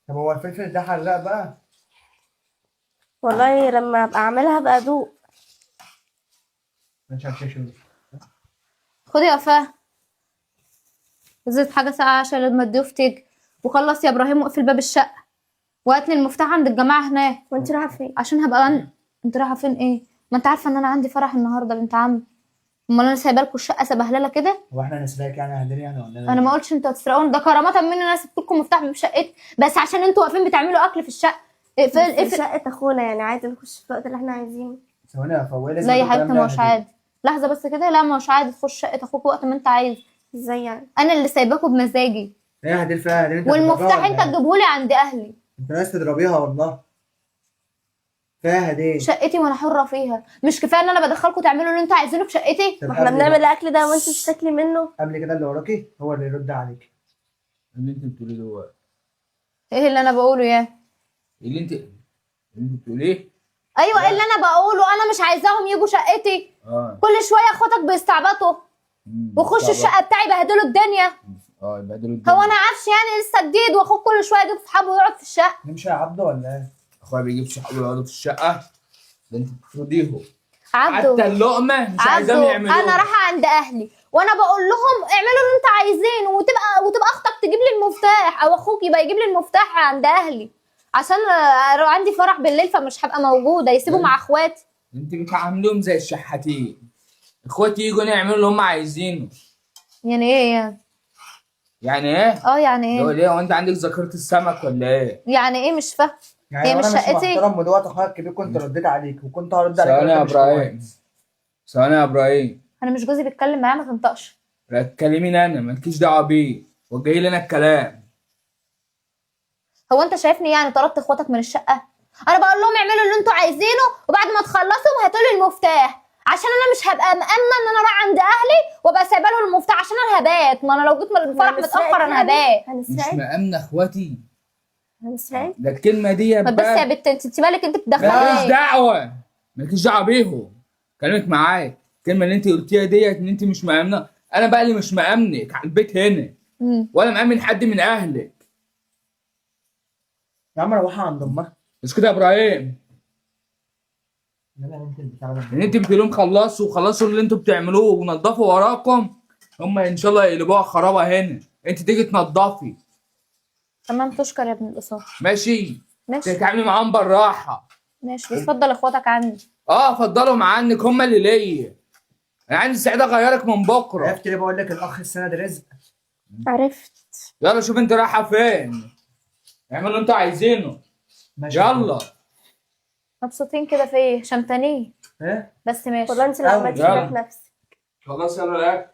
طب هو الفلفل ده حراق بقى؟ والله لما ابقى اعملها بقى ادوق. مش عارف شو. خدي يا وفاء زيت حاجه ساقعه عشان لما الضيوف تيجي. وخلص يا ابراهيم واقفل باب الشقه وهات لي المفتاح عند الجماعه هناك. وانت رايحه فين؟ عشان هبقى انت رايحه فين ايه؟ ما انت عارفه ان انا عندي فرح النهارده بنت عمي. امال انا سايبه لكم الشقه سبهلله كده؟ هو احنا نسرقك يعني اهدري يعني ولا انا ما قلتش انتوا هتسرقوني، ده كرامه مني انا سبت لكم مفتاح باب شقتي بس عشان انتوا واقفين بتعملوا اكل في الشقه. اقفل في اقفل. شقه اخونا يعني عادي نخش في الوقت اللي احنا عايزينه. ثواني يا فوال لازم لا يا الكلام حبيبتي ده ما هوش هدري. عادي. لحظه بس كده، لا ما هوش عادي تخش شقه اخوك وقت ما انت عايز. ازاي يعني؟ انا اللي سايباكم بمزاجي. ايه هدري فيها هدري؟ انت والمفتاح بتضربها انت ولا إيه؟ تجيبهولي عند اهلي. انت ناس تضربيها والله. فيها هدري. شقتي وانا حره فيها، مش كفايه ان انا بدخلكم تعملوا اللي انتوا عايزينه في شقتي؟ طب ما احنا قبل بنعمل ده- الاكل ده وانت بتاكلي منه. قبل كده اللي وراكي هو اللي يرد عليك. اللي انت بتقوليه ده ايه اللي انا بقوله يا اللي انت بتقوليه. ايوه ايه اللي انا بقوله؟ انا مش عايزاهم يجوا شقتي. اه كل شويه اخواتك بيستعبطوا وخشوا الشقه بتاعي بهدلوا الدنيا. يبهدلوا هو الدنيا. انا عارف يعني لسه جديد واخوك كل شويه يجيب صحابه ويقعد في الشقه. نمشي يا عبده ولا ايه؟ اخويا بيجيب صحابه يقعدوا في الشقه، ده انت بتفرضيهم. عبده حتى اللقمه مش عايزاهم عبده يعملوها. انا رايحه عند اهلي وانا بقول لهم اعملوا اللي انتوا عايزينه، وتبقى اختك تجيب لي المفتاح او اخوك يبقى يجيب لي المفتاح عند اهلي عشان عندي فرح بالليل فمش هبقى موجوده، يسيبوا مع اخواتي. انت بتعاملهم زي الشحاتين. اخواتي يجوا يعملوا اللي هم عايزينه. يعني ايه يعني؟ يعني ايه؟ يعني هو ايه؟ ليه؟ هو انت عندك ذاكره السمك ولا ايه؟ يعني ايه مش فاهم؟ يعني هي مش انا مش شقتي. محترم ودلوقتي اخويا الكبير كنت رديت عليك وكنت هرد عليك ثواني يا وانت مش ابراهيم، كويس. ثواني يا ابراهيم. انا مش جوزي بيتكلم معايا ما تنطقش. لا تكلميني انا، مالكيش دعوه بيه، وجاي لي انا الكلام. هو انت شايفني يعني طردت اخواتك من الشقه؟ انا بقول لهم اعملوا اللي انتوا عايزينه وبعد ما تخلصوا هاتوا لي المفتاح عشان انا مش هبقى مأمنه ان انا رايحه عند اهلي وابقى سايبه لهم المفتاح عشان انا هبات. ما انا لو جيت من الفرح متاخر انا هبات. مش هنسرقك. مأمنة اخواتي. هنسرقك. ده الكلمه دي ما بس يا بت انت مالك انت بتدخلي مالكيش ايه؟ دعوه، مالكيش دعوه بيهم. كلامك معايا، الكلمه اللي انت قلتيها ديت ان انت مش مأمنه، انا بقى اللي مش مأمنك على البيت هنا ولا مأمن حد من اهلك. يا عم روحها عند امها. بس كده يا ابراهيم، يلا انت البتاع ده. ان انت بتقولوا خلصوا اللي انتوا بتعملوه ونضفوا وراكم، هم ان شاء الله يقلبوها خرابه هنا، انت تيجي تنضفي. تمام تشكر يا ابن الاصول. ماشي؟ ماشي تتعاملي معاهم بالراحه. ماشي بس اتفضل اخواتك عني. فضلهم عنك، هم اللي ليا. انا عندي استعداد اغيرك من بكره. عرفت ليه بقول لك الاخ السند رزق؟ عرفت. يلا شوف انت رايحه فين، اعملوا اللي انتوا عايزينه. ماشي. يلا. مبسوطين كده في ايه؟ شمتانين ايه؟ بس ماشي. والله انت اللي أوي. عملتي يلا. كده في نفسك. خلاص يلا الاكل.